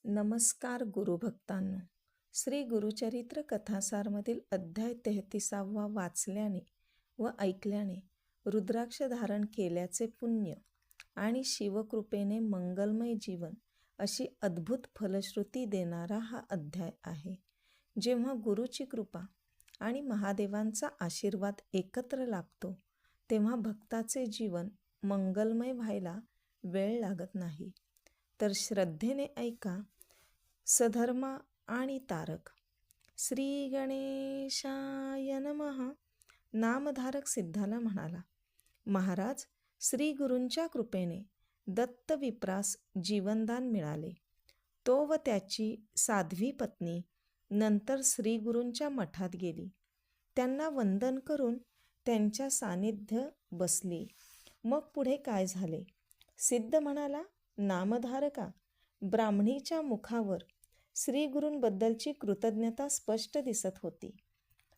नमस्कार गुरुभक्तांनो. श्री गुरुचरित्र कथासारमधील अध्याय 33 वाचल्याने व ऐकल्याने रुद्राक्ष धारण केल्याचे पुण्य आणि शिवकृपेने मंगलमय जीवन अशी अद्भुत फलश्रुती देणारा हा अध्याय आहे. जेव्हा गुरुची कृपा आणि महादेवांचा आशीर्वाद एकत्र लाभतो तेव्हा भक्ताचे जीवन मंगलमय व्हायला वेळ लागत नाही. तर श्रद्धेने ऐका. सधर्मा आणि तारक. श्री गणेशाय नमः. नामधारक सिद्धाला म्हणाला, महाराज, श्री गुरूंच्या कृपेने दत्त विप्रास जीवनदान मिळाले. तो व त्याची साध्वी पत्नी नंतर श्री गुरूंच्या मठात गेली. त्यांना वंदन करून त्यांच्या सानिध्य बसली. मग पुढे काय झाले? सिद्ध म्हणाला, नामधारका, ब्राह्मणीच्या मुखावर श्री गुरूंबद्दलची कृतज्ञता स्पष्ट दिसत होती.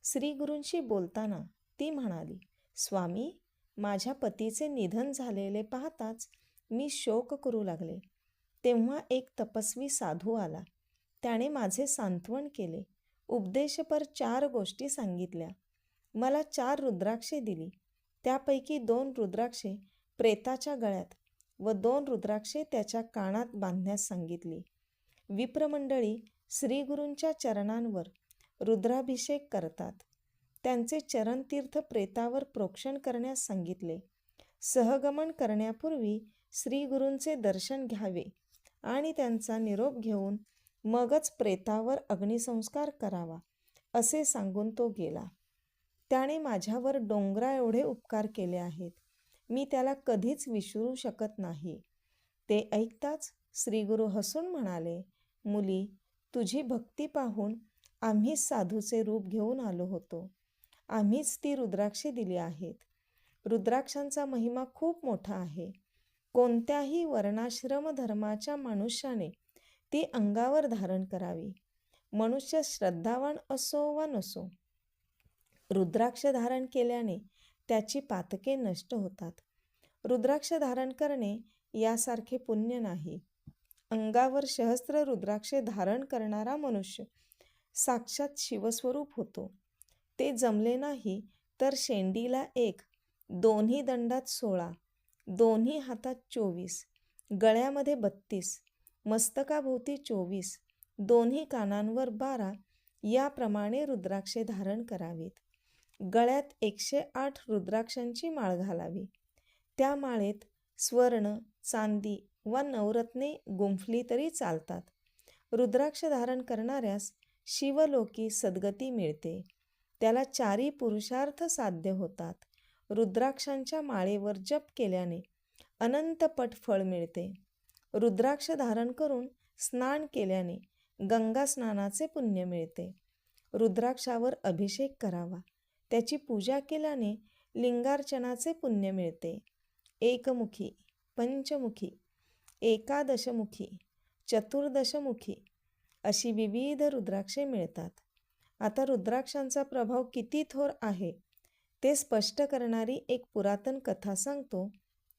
श्री गुरूंशी बोलताना ती म्हणाली, स्वामी, माझ्या पतीचे निधन झालेले पाहताच मी शोक करू लागले. तेव्हा एक तपस्वी साधू आला. त्याने माझे सांत्वन केले. उपदेशपर 4 गोष्टी सांगितल्या. मला 4 रुद्राक्षे दिली. त्यापैकी 2 रुद्राक्षे प्रेताच्या गळ्यात व 2 रुद्राक्षे त्याच्या कानात बांधण्यास सांगितली. विप्रमंडळी श्रीगुरूंच्या चरणांवर रुद्राभिषेक करतात. त्यांचे चरणतीर्थ प्रेतावर प्रोक्षण करण्यास सांगितले. सहगमन करण्यापूर्वी श्रीगुरूंचे दर्शन घ्यावे आणि त्यांचा निरोप घेऊन मगच प्रेतावर अग्निसंस्कार करावा असे सांगून तो गेला. त्याने माझ्यावर डोंगरा एवढे उपकार केले आहेत. मी त्याला कधीच विसरू शकत नाही. ते ऐकताच श्रीगुरू हसून म्हणाले, मुली, तुझी भक्ती पाहून आम्हीच साधूचे रूप घेऊन आलो होतो. आम्हीच ती रुद्राक्षे दिली आहेत. रुद्राक्षांचा महिमा खूप मोठा आहे. कोणत्याही वर्णाश्रम धर्माच्या मनुष्याने ती अंगावर धारण करावी. मनुष्य श्रद्धावान असो वा नसो, रुद्राक्ष धारण केल्याने त्याची पातके नष्ट होतात. रुद्राक्ष धारण करणे यासारखे पुण्य नाही. अंगावर सहस्त्र रुद्राक्षे धारण करणारा मनुष्य साक्षात शिवस्वरूप होतो. ते जमले नाही तर शेंडीला 1, दोन्ही दंडात 16, दोन्ही हातात 24, गळ्यामध्ये 32, मस्तकाभोवती 24, दोन्ही कानांवर 12 याप्रमाणे रुद्राक्षे धारण करावीत. गळ्यात 108 रुद्राक्षांची माळ घालावी. त्या माळेत स्वर्ण, चांदी वा नवरत्ने गुंफली तरी चालतात. रुद्राक्ष धारण करणाऱ्यास शिवलोकी सद्गती मिळते. त्याला 4 पुरुषार्थ साध्य होतात. रुद्राक्षांच्या माळेवर जप केल्याने अनंतपट फळ मिळते. रुद्राक्ष धारण करून स्नान केल्याने गंगा स्नानाचे पुण्य मिळते. रुद्राक्षावर अभिषेक करावा. त्याची पूजा केल्याने लिंगार्चनाचे पुण्य मिळते. एकमुखी, पंचमुखी, एकादशमुखी, चतुर्दशमुखी अशी विविध रुद्राक्षे मिळतात. आता रुद्राक्षांचा प्रभाव किती थोर आहे ते स्पष्ट करणारी एक पुरातन कथा सांगतो,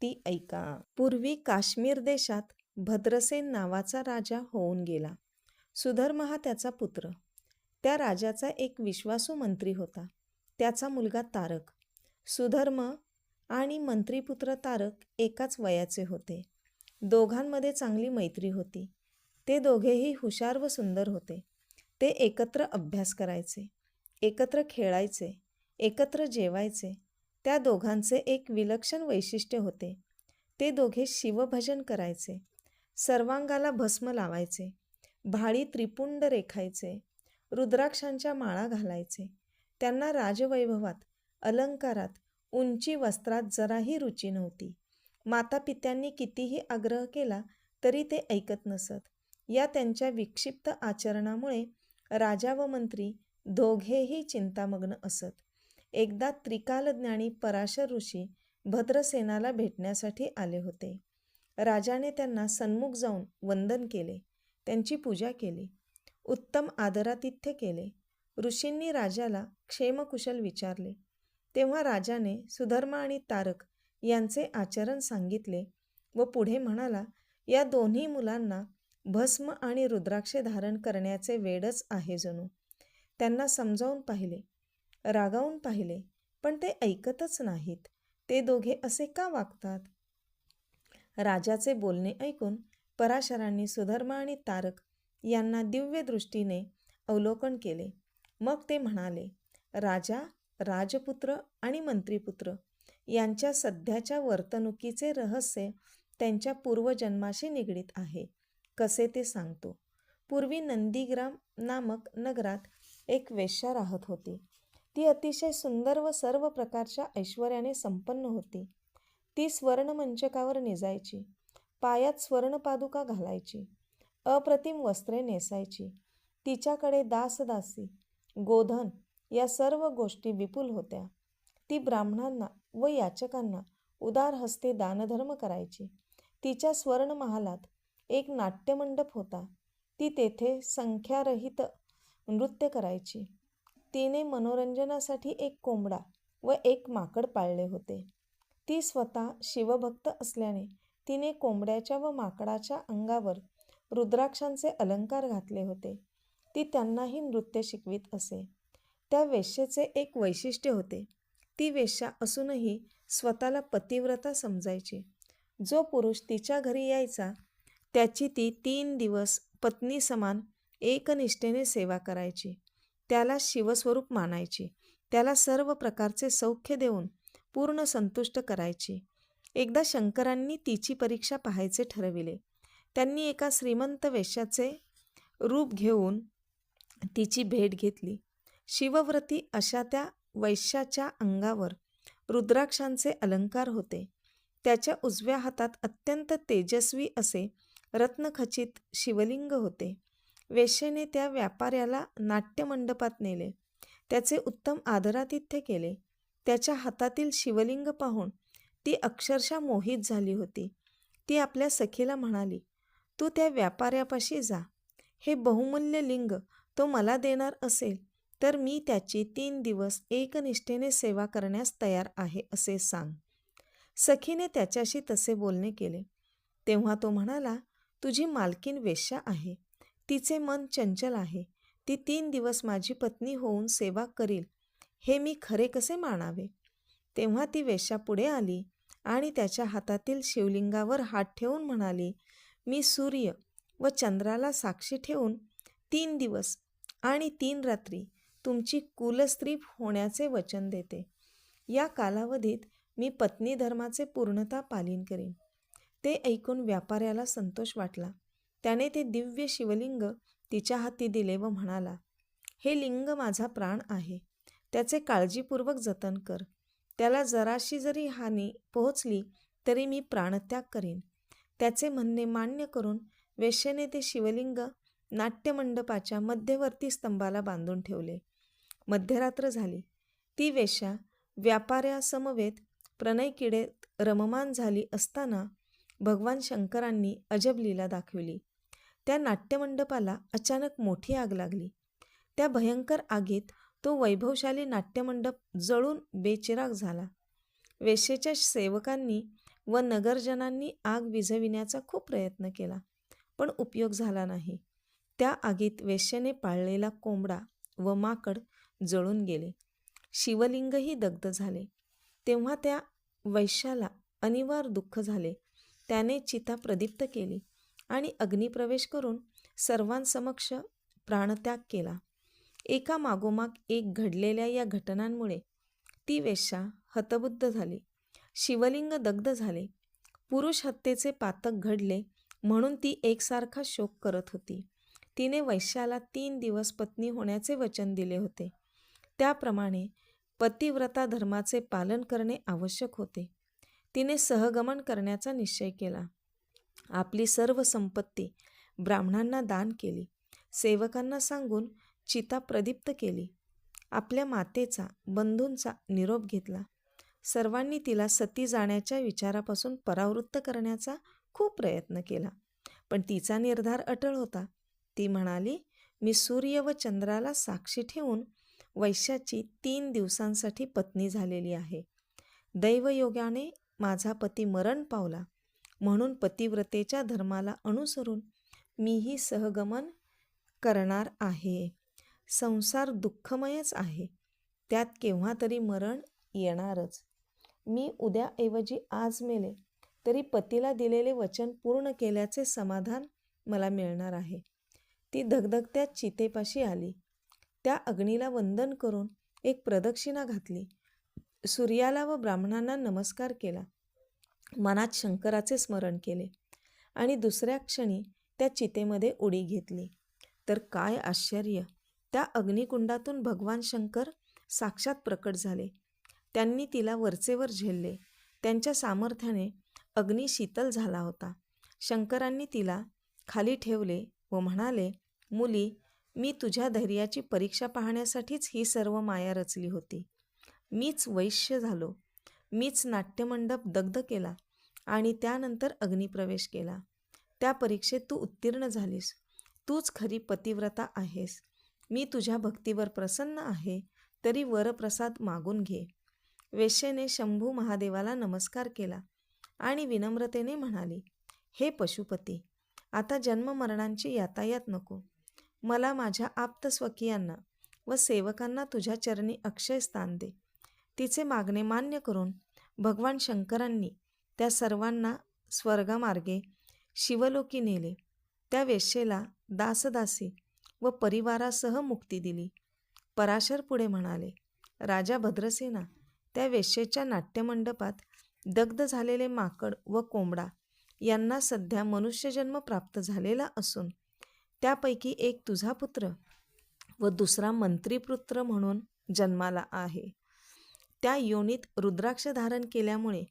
ती ऐका. पूर्वी काश्मीर देशात भद्रसेन नावाचा राजा होऊन गेला. सुधर्म हा त्याचा पुत्र. त्या राजाचा एक विश्वासू मंत्री होता. त्याचा मुलगा तारक. सुधर्म आणि मंत्रीपुत्र तारक एकाच वयाचे होते. दोघांमध्ये चांगली मैत्री होती. ते दोघेही हुशार व सुंदर होते. ते एकत्र अभ्यास करायचे, एकत्र खेळायचे, एकत्र जेवायचे. त्या दोघांचे एक विलक्षण वैशिष्ट्य होते. ते दोघे शिवभजन करायचे, सर्वांगाला भस्म लावायचे, भाळी त्रिपुंड रेखायचे, रुद्राक्षांच्या माळा घालायचे. त्यांना राजवैभवात, अलंकारात, उंची वस्त्रात जराही रुची नव्हती. मातापित्यांनी कितीही आग्रह केला तरी ते ऐकत नसत. या त्यांच्या विक्षिप्त आचरणामुळे राजा व मंत्री दोघेही चिंतामग्न असत. एकदा त्रिकालज्ञानी पराशर ऋषी भद्रसेनाला भेटण्यासाठी आले होते. राजाने त्यांना सन्मुख जाऊन वंदन केले, त्यांची पूजा केली, उत्तम आदरातिथ्य केले. ऋषींनी राजाला क्षेमकुशल विचारले. तेव्हा राजाने सुधर्मा आणि तारक यांचे आचरण सांगितले व पुढे म्हणाला, या दोन्ही मुलांना भस्म आणि रुद्राक्षे धारण करण्याचे वेडच आहे जणू. त्यांना समजावून पाहिले, रागावून पाहिले, पण ते ऐकतच नाहीत. ते दोघे असे का वागतात? राजाचे बोलणे ऐकून पराशरांनी सुधर्मा आणि तारक यांना दिव्य दृष्टीने अवलोकन केले. मग ते म्हणाले, राजा, राजपुत्र आणि मंत्रीपुत्र यांच्या सध्याच्या वर्तणुकीचे रहस्य त्यांच्या पूर्वजन्माशी निगडीत आहे. कसे ते सांगतो. पूर्वी नंदीग्राम नामक नगरात एक वेश्या राहत होती. ती अतिशय सुंदर व सर्व प्रकारच्या ऐश्वर्याने संपन्न होती. ती स्वर्णमंचकावर निजायची, पायात स्वर्णपादुका घालायची, अप्रतिम वस्त्रे नेसायची. तिच्याकडे दासदासी, गोधन या सर्व गोष्टी विपुल होत्या. ती ब्राह्मणांना व याचकांना उदार हस्ते दानधर्म करायची. तिच्या स्वर्णमहालात एक नाट्यमंडप होता. ती तेथे संख्यारहित नृत्य करायची. तिने मनोरंजनासाठी एक कोंबडा व एक माकड पाळले होते. ती स्वतः शिवभक्त असल्याने तिने कोंबड्याच्या व माकडाच्या अंगावर रुद्राक्षांचे अलंकार घातले होते. ती त्यांनाही नृत्य शिकवीत असे. त्या वेश्येचे एक वैशिष्ट्य होते. ती वेश्या असूनही स्वतःला पतिव्रता समजायची. जो पुरुष तिच्या घरी यायचा त्याची ती 3 दिवस पत्नी समान एकनिष्ठेने सेवा करायची. त्याला शिवस्वरूप मानायची. त्याला सर्व प्रकारचे सौख्य देऊन पूर्ण संतुष्ट करायची. एकदा शंकरांनी तिची परीक्षा पाहायचे ठरविले. त्यांनी एका श्रीमंत वेश्याचे रूप घेऊन तिची भेट घेतली. शिवव्रती अशा त्या वैश्याच्या अंगावर रुद्राक्षांचे अलंकार होते. त्याच्या उजव्या हातात अत्यंत तेजस्वी असे रत्नखचित शिवलिंग होते. वेश्येने त्या व्यापाऱ्याला नाट्यमंडपात नेले. त्याचे उत्तम आदरातिथ्य केले. त्याच्या हातातील शिवलिंग पाहून ती अक्षरशः मोहित झाली होती. ती आपल्या सखीला म्हणाली, तू त्या व्यापाऱ्यापाशी जा. हे बहुमूल्य लिंग तो मला देणार असेल तर मी त्याची 3 दिवस एकनिष्ठेने सेवा करण्यास तयार आहे असे सांग. सखीने त्याच्याशी तसे बोलणे केले. तेव्हा तो म्हणाला, तुझी मालकीन वेश्या आहे. तिचे मन चंचल आहे. ती 3 दिवस माझी पत्नी होऊन सेवा करील हे मी खरे कसे मानावे? तेव्हा ती वेश्या पुढे आली आणि त्याच्या हातातील शिवलिंगावर हात ठेवून म्हणाली, मी सूर्य व चंद्राला साक्षी ठेवून 3 दिवस आणि 3 रात्री तुमची कुलस्त्री होण्याचे वचन देते. या कालावधीत मी पत्नी धर्माचे पूर्णतः पालन करीन. ते ऐकून व्यापाऱ्याला संतोष वाटला. त्याने ते दिव्य शिवलिंग तिच्या हाती दिले व म्हणाला, हे लिंग माझा प्राण आहे. त्याचे काळजीपूर्वक जतन कर. त्याला जराशी जरी हानी पोहोचली तरी मी प्राणत्याग करीन. त्याचे म्हणणे मान्य करून वेश्येने ते शिवलिंग नाट्यमंडपाच्या मध्यवर्ती स्तंभाला बांधून ठेवले. मध्यरात्र झाली. ती वेश्या व्यापाऱ्यासमवेत प्रणयकिडेत रममान झाली असताना भगवान शंकरांनी अजब लीला दाखविली. त्या नाट्यमंडपाला अचानक मोठी आग लागली. त्या भयंकर आगीत तो वैभवशाली नाट्यमंडप जळून बेचिराग झाला. वेश्येच्या सेवकांनी व नगरजनांनी आग विझविण्याचा खूप प्रयत्न केला, पण उपयोग झाला नाही. त्या आगीत वेश्येने पाळलेला कोंबडा व माकड जळून गेले. शिवलिंगही दग्ध झाले. तेव्हा त्या वैश्याला अनिवार्य दुःख झाले. त्याने चिता प्रदीप्त केली आणि अग्निप्रवेश करून सर्वांसमक्ष प्राणत्याग केला. एका मागोमाग एक घडलेल्या या घटनांमुळे ती वेश्या हतबुद्ध झाली. शिवलिंग दग्ध झाले. पुरुष हत्येचे पातक घडले म्हणून ती एकसारखा शोक करत होती. तिने वैश्याला 3 दिवस पत्नी होण्याचे वचन दिले होते. त्याप्रमाणे पतिव्रता धर्माचे पालन करणे आवश्यक होते. तिने सहगमन करण्याचा निश्चय केला. आपली सर्व संपत्ती ब्राह्मणांना दान केली. सेवकांना सांगून चिता प्रदीप्त केली. आपल्या मातेचा, बंधूंचा निरोप घेतला. सर्वांनी तिला सती जाण्याच्या विचारापासून परावृत्त करण्याचा खूप प्रयत्न केला, पण तिचा निर्धार अटळ होता. ती म्हणाली, मी सूर्य व चंद्राला साक्षी ठेवून वैश्याची 3 दिवसांसाठी पत्नी झालेली आहे. दैवयोगाने माझा पती मरण पावला म्हणून पतिव्रतेच्या धर्माला अनुसरून मीही सहगमन करणार आहे. संसार दुःखमयच आहे, त्यात केव्हा तरी मरण येणारच. मी उद्याऐवजी आज मेले तरी पतीला दिलेले वचन पूर्ण केल्याचे समाधान मला मिळणार आहे. ती धगधगत्या चितेपाशी आली. त्या अग्नीला वंदन करून एक प्रदक्षिणा घातली. सूर्याला व ब्राह्मणांना नमस्कार केला. मनात शंकराचे स्मरण केले आणि दुसऱ्या क्षणी त्या चितेमध्ये उडी घेतली. तर काय आश्चर्य! त्या अग्निकुंडातून भगवान शंकर साक्षात प्रकट झाले. त्यांनी तिला वरचेवर झेलले. त्यांच्या सामर्थ्याने अग्नी शीतल झाला होता. शंकरांनी तिला खाली ठेवले व म्हणाले, मुली, मी तुझ्या धैर्याची परीक्षा पाहण्यासाठीच ही सर्व माया रचली होती. मीच वैश्य झालो. मीच नाट्यमंडप दग्ध केला आणि त्यानंतर अग्निप्रवेश केला. त्या परीक्षेत तू उत्तीर्ण झालीस. तूच खरी पतिव्रता आहेस. मी तुझ्या भक्तीवर प्रसन्न आहे, तरी वरप्रसाद मागून घे. वेश्येने शंभू महादेवाला नमस्कार केला आणि विनम्रतेने म्हणाली, हे पशुपती, आता जन्ममरणांची यातायात नको. मला माझ्या आप्तस्वकीयांना व सेवकांना तुझ्या चरणी अक्षय स्थान दे. तिचे मागणे मान्य करून भगवान शंकरांनी त्या सर्वांना स्वर्गमार्गे शिवलोकी नेले. त्या वेश्येला दासदासी व परिवारासह मुक्ती दिली. पराशर पुढे म्हणाले, राजा भद्रसेना, त्या वेश्येच्या नाट्यमंडपात दग्ध झालेले माकड व कोंबडा यांना सध्या मनुष्यजन्म प्राप्त झालेला असून त्यापैकी एक तुझा पुत्र व दुसरा मंत्रीपुत्र म्हणून जन्माला आहे. त्या योनीत रुद्राक्ष धारण केल्यामुळे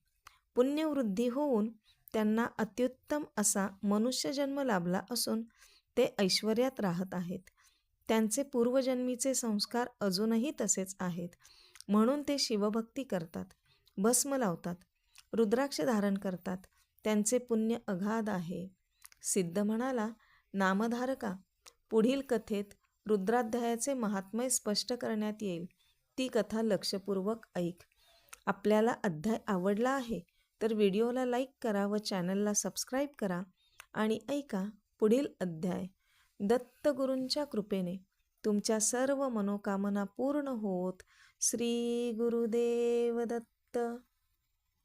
पुण्यवृद्धी होऊन त्यांना अत्युत्तम असा मनुष्यजन्म लाभला असून ते ऐश्वर्यात राहत आहेत. त्यांचे पूर्वजन्मीचे संस्कार अजूनही तसेच आहेत, म्हणून ते शिवभक्ती करतात, भस्म लावतात, रुद्राक्ष धारण करतात. त्यांचे पुण्य अगाध आहे. सिद्ध म्हणाला, नामधारका, पुढील कथेत रुद्राध्यायाचे महात्म्य स्पष्ट करण्यात येईल. ती कथा लक्षपूर्वक ऐक. आपल्याला अध्याय आवडला आहे तर व्हिडिओला लाईक करा व चॅनलला सबस्क्राईब करा आणि ऐका पुढील अध्याय. दत्तगुरूंच्या कृपेने तुमच्या सर्व मनोकामना पूर्ण होत. श्री गुरुदेव दत्त.